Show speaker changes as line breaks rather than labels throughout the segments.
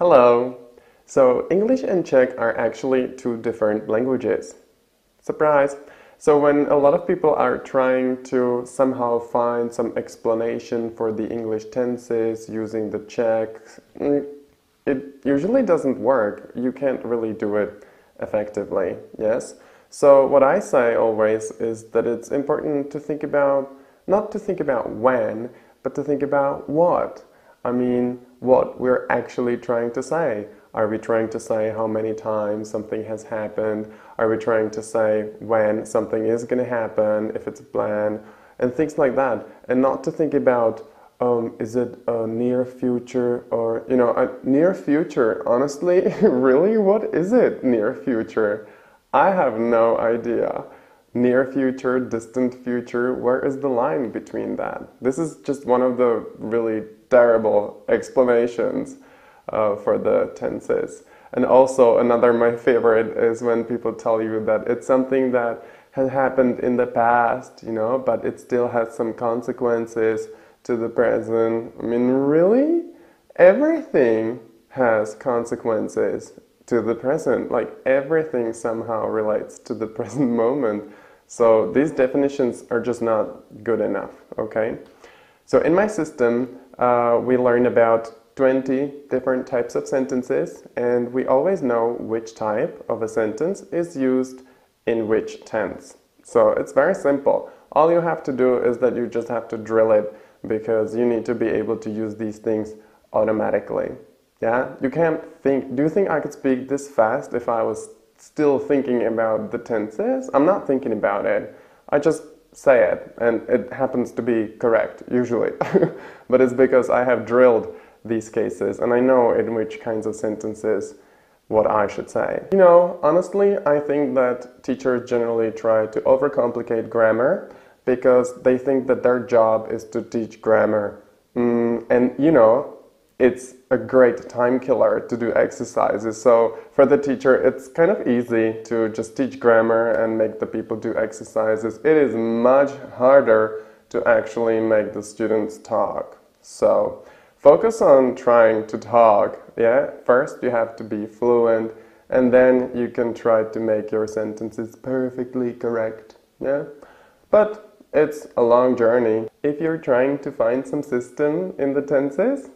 Hello! So English and Czech are actually two different languages. Surprise! So when a lot of people are trying to somehow find some explanation for the English tenses using the Czech, it usually doesn't work. You can't really do it effectively, yes? So what I say always is that it's important to think about, not to think about when, but to think about what. I mean, what we're actually trying to say. Are we trying to say how many times something has happened? Are we trying to say when something is going to happen, if it's a plan, and things like that. And not to think about, is it a near future or, a near future, honestly, really, what is it, near future? I have no idea. Near future, distant future, where is the line between that? This is just one of the really terrible explanations for the tenses. And also another, my favorite, is when people tell you that it's something that has happened in the past, but it still has some consequences to the present. I mean, really? Everything has consequences to the present. Like, everything somehow relates to the present moment. So these definitions are just not good enough, okay? So in my system, we learn about 20 different types of sentences, and we always know which type of a sentence is used in which tense. So it's very simple. All you have to do is that you just have to drill it, because you need to be able to use these things automatically. Yeah? You can't think, do you think I could speak this fast if I was still thinking about the tenses? I'm not thinking about it. I just say it, and it happens to be correct, usually. But it's because I have drilled these cases, and I know in which kinds of sentences what I should say. Honestly, I think that teachers generally try to overcomplicate grammar because they think that their job is to teach grammar. It's a great time killer to do exercises. So for the teacher, it's kind of easy to just teach grammar and make the people do exercises. It is much harder to actually make the students talk. So focus on trying to talk, yeah? First, you have to be fluent, and then you can try to make your sentences perfectly correct, yeah? But it's a long journey. If you're trying to find some system in the tenses,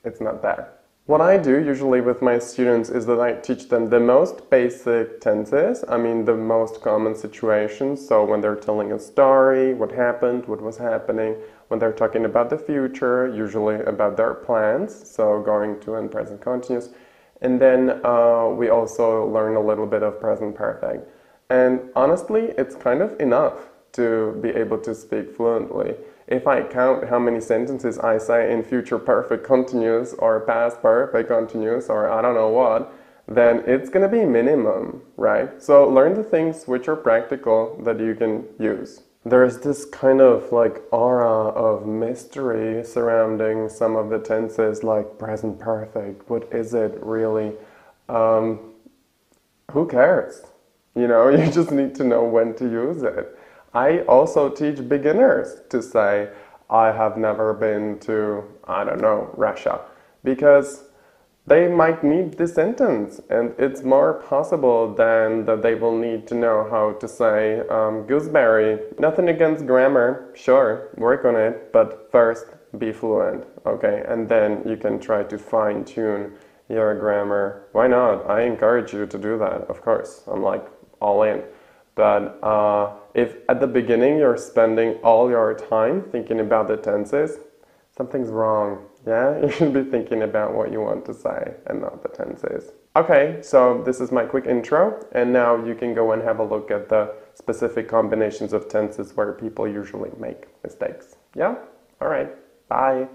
it's not there. What I do usually with my students is that I teach them the most basic tenses, I mean the most common situations, so when they're telling a story, what happened, what was happening, when they're talking about the future, usually about their plans, so going to and present continuous, and then we also learn a little bit of present perfect. And honestly, it's kind of enough to be able to speak fluently. If I count how many sentences I say in future perfect continuous or past perfect continuous or I don't know what, then it's going to be minimum, right? So learn the things which are practical that you can use. There's this kind of like aura of mystery surrounding some of the tenses, like present perfect. What is it really? Who cares? You just need to know when to use it. I also teach beginners to say, I have never been to, I don't know, Russia, because they might need this sentence, and it's more possible than that they will need to know how to say gooseberry. Nothing against grammar, sure, work on it, but first be fluent, okay? And then you can try to fine-tune your grammar. Why not? I encourage you to do that, of course. I'm like all in. But if at the beginning you're spending all your time thinking about the tenses, something's wrong, yeah? You should be thinking about what you want to say and not the tenses. Okay, so this is my quick intro, and now you can go and have a look at the specific combinations of tenses where people usually make mistakes. Yeah? Alright, bye!